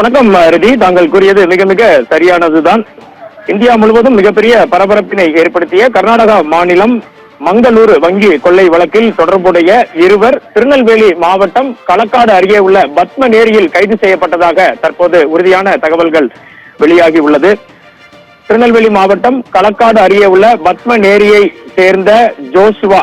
வணக்கம் ரிதி, தாங்கள் கூறியது மிக மிக சரியானதுதான். இந்தியா முழுவதும் மிகப்பெரிய பரபரப்பினை ஏற்படுத்திய கர்நாடகா மாநிலம் மங்களூரு வங்கி கொள்ளை வழக்கில் தொடர்புடைய இருவர் திருநெல்வேலி மாவட்டம் களக்காடு அருகே உள்ள பத்மநேரியில் கைது செய்யப்பட்டதாக தற்போது உறுதியான தகவல்கள் வெளியாகி உள்ளது. திருநெல்வேலி மாவட்டம் களக்காடு அருகே உள்ள பத்மநேரியை சேர்ந்த ஜோசுவா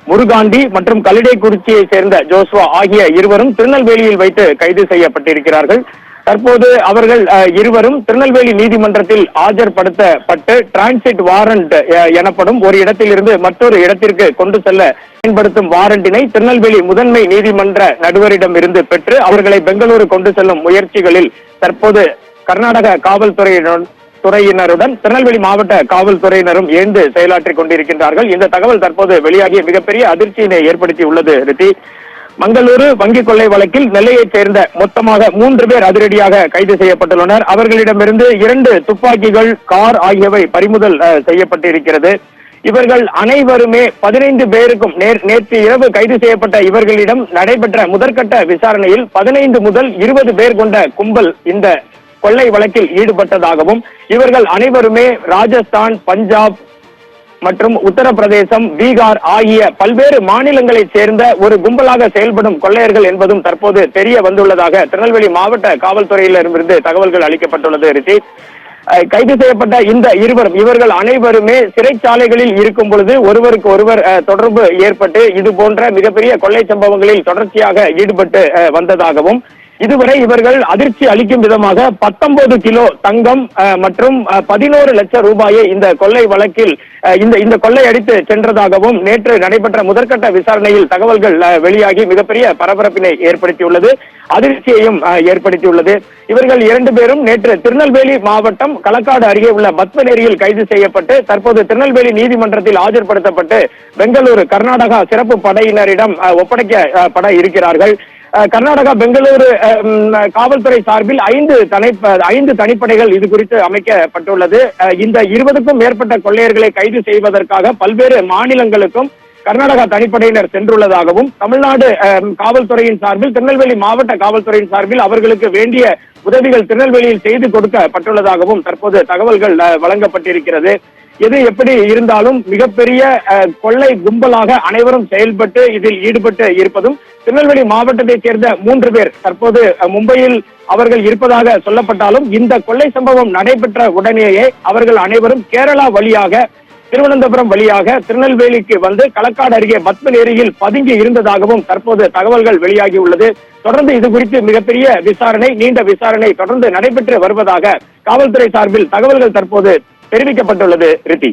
முருகாண்டி மற்றும் கல்லிடைக்குறிச்சியை சேர்ந்த ஜோசுவா ஆகிய இருவரும் திருநெல்வேலியில் வைத்து கைது செய்யப்பட்டிருக்கிறார்கள். தற்போது அவர்கள் இருவரும் திருநெல்வேலி நீதிமன்றத்தில் ஆஜர்படுத்தப்பட்டு டிரான்சிட் வாரண்ட் எனப்படும் ஒரு இடத்திலிருந்து மற்றொரு இடத்திற்கு கொண்டு செல்ல பயன்படுத்தும் வாரண்டினை திருநெல்வேலி முதன்மை நீதிமன்ற நடுவரிடம் இருந்து பெற்று அவர்களை பெங்களூரு கொண்டு செல்லும் முயற்சிகளில் தற்போது கர்நாடக காவல்துறையினருடன் திருநெல்வேலி மாவட்ட காவல்துறையினரும் இணைந்து செயலாற்றிக் கொண்டிருக்கின்றார்கள். இந்த தகவல் தற்போது வெளியாகிய மிகப்பெரிய அதிர்ச்சியினை ஏற்படுத்தி உள்ளது. ரித்தி, மங்களூரு வங்கி கொள்ளை வழக்கில் நெல்லையைச் சேர்ந்த மொத்தமாக 3 பேர் அதிரடியாக கைது செய்யப்பட்டுள்ளனர். அவர்களிடமிருந்து 2 துப்பாக்கிகள், கார் ஆகியவை பறிமுதல் செய்யப்பட்டிருக்கிறது. இவர்கள் அனைவருமே 15 பேருக்கும் நேற்று இரவு கைது செய்யப்பட்ட இவர்களிடம் நடைபெற்ற முதற்கட்ட விசாரணையில் 15 முதல் 20 பேர் கொண்ட கும்பல் இந்த கொள்ளை வழக்கில் ஈடுபட்டதாகவும் இவர்கள் அனைவருமே ராஜஸ்தான், பஞ்சாப் மற்றும் உத்தரப்பிரதேசம், பீகார் ஆகிய பல்வேறு மாநிலங்களைச் சேர்ந்த ஒரு கும்பலாக செயல்படும் கொள்ளையர்கள் என்பதும் தற்போது தெரிய வந்துள்ளதாக திருநெல்வேலி மாவட்ட காவல்துறையிலிருந்து தகவல்கள் அளிக்கப்பட்டுள்ளது. ரிஷி, கைது செய்யப்பட்ட இந்த இவர்கள் அனைவருமே சிறைச்சாலைகளில் இருக்கும் பொழுது ஒருவருக்கு ஒருவர் தொடர்பு ஏற்பட்டு இது போன்ற மிகப்பெரிய கொள்ளை சம்பவங்களில் தொடர்ச்சியாக ஈடுபட்டு வந்ததாகவும் இதுவரை இவர்கள் அதிர்ச்சி அளிக்கும் விதமாக 19 கிலோ தங்கம் மற்றும் 11 லட்சம் ரூபாயை இந்த கொள்ளை வழக்கில் இந்த கொள்ளை அடித்து சென்றதாகவும் நேற்று நடைபெற்ற முதற்கட்ட விசாரணையில் தகவல்கள் வெளியாகி மிகப்பெரிய பரபரப்பினை ஏற்படுத்தியுள்ளது, அதிர்ச்சியையும் ஏற்படுத்தியுள்ளது. இவர்கள் 2 பேரும் நேற்று திருநெல்வேலி மாவட்டம் களக்காடு அருகே உள்ள பத்மநேரியில் கைது செய்யப்பட்டு தற்போது திருநெல்வேலி நீதிமன்றத்தில் ஆஜர்படுத்தப்பட்டு பெங்களூரு கர்நாடகா சிறப்பு படையினரிடம் ஒப்படைக்கப்பட இருக்கிறார்கள். கர்நாடகா பெங்களூரு காவல்துறை சார்பில் 5 தனிப்படைகள் இது குறித்து அமைக்கப்பட்டுள்ளது. இந்த 20க்கும் மேற்பட்ட கொள்ளையர்களை கைது செய்வதற்காக பல்வேறு மாநிலங்களுக்கும் கர்நாடகா தனிப்படையினர் சென்றுள்ளதாகவும் தமிழ்நாடு காவல்துறையின் சார்பில் திருநெல்வேலி மாவட்ட காவல்துறையின் சார்பில் அவர்களுக்கு வேண்டிய உதவிகள் திருநெல்வேலியில் செய்து கொடுக்கப்பட்டுள்ளதாகவும் தற்போது தகவல்கள் வழங்கப்பட்டிருக்கிறது. எது எப்படி இருந்தாலும் மிகப்பெரிய கொள்ளை கும்பலாக அனைவரும் செயல்பட்டு இதில் ஈடுபட்டு இருப்பதும் திருநெல்வேலி மாவட்டத்தைச் சேர்ந்த 3 பேர் தற்போது மும்பையில் அவர்கள் இருப்பதாக சொல்லப்பட்டாலும் இந்த கொள்ளை சம்பவம் நடைபெற்ற உடனேயே அவர்கள் அனைவரும் கேரளா வழியாக திருவனந்தபுரம் வழியாக திருநெல்வேலிக்கு வந்து களக்காடு அருகே பத்மநேரியில் பதுங்கி இருந்ததாகவும் தற்போது தகவல்கள் வெளியாகி உள்ளது. தொடர்ந்து இது குறித்து மிகப்பெரிய நீண்ட விசாரணை தொடர்ந்து நடைபெற்று வருவதாக காவல்துறை சார்பில் தகவல்கள் தற்போது தெரிவிக்கப்பட்டுள்ளது. ரித்தி.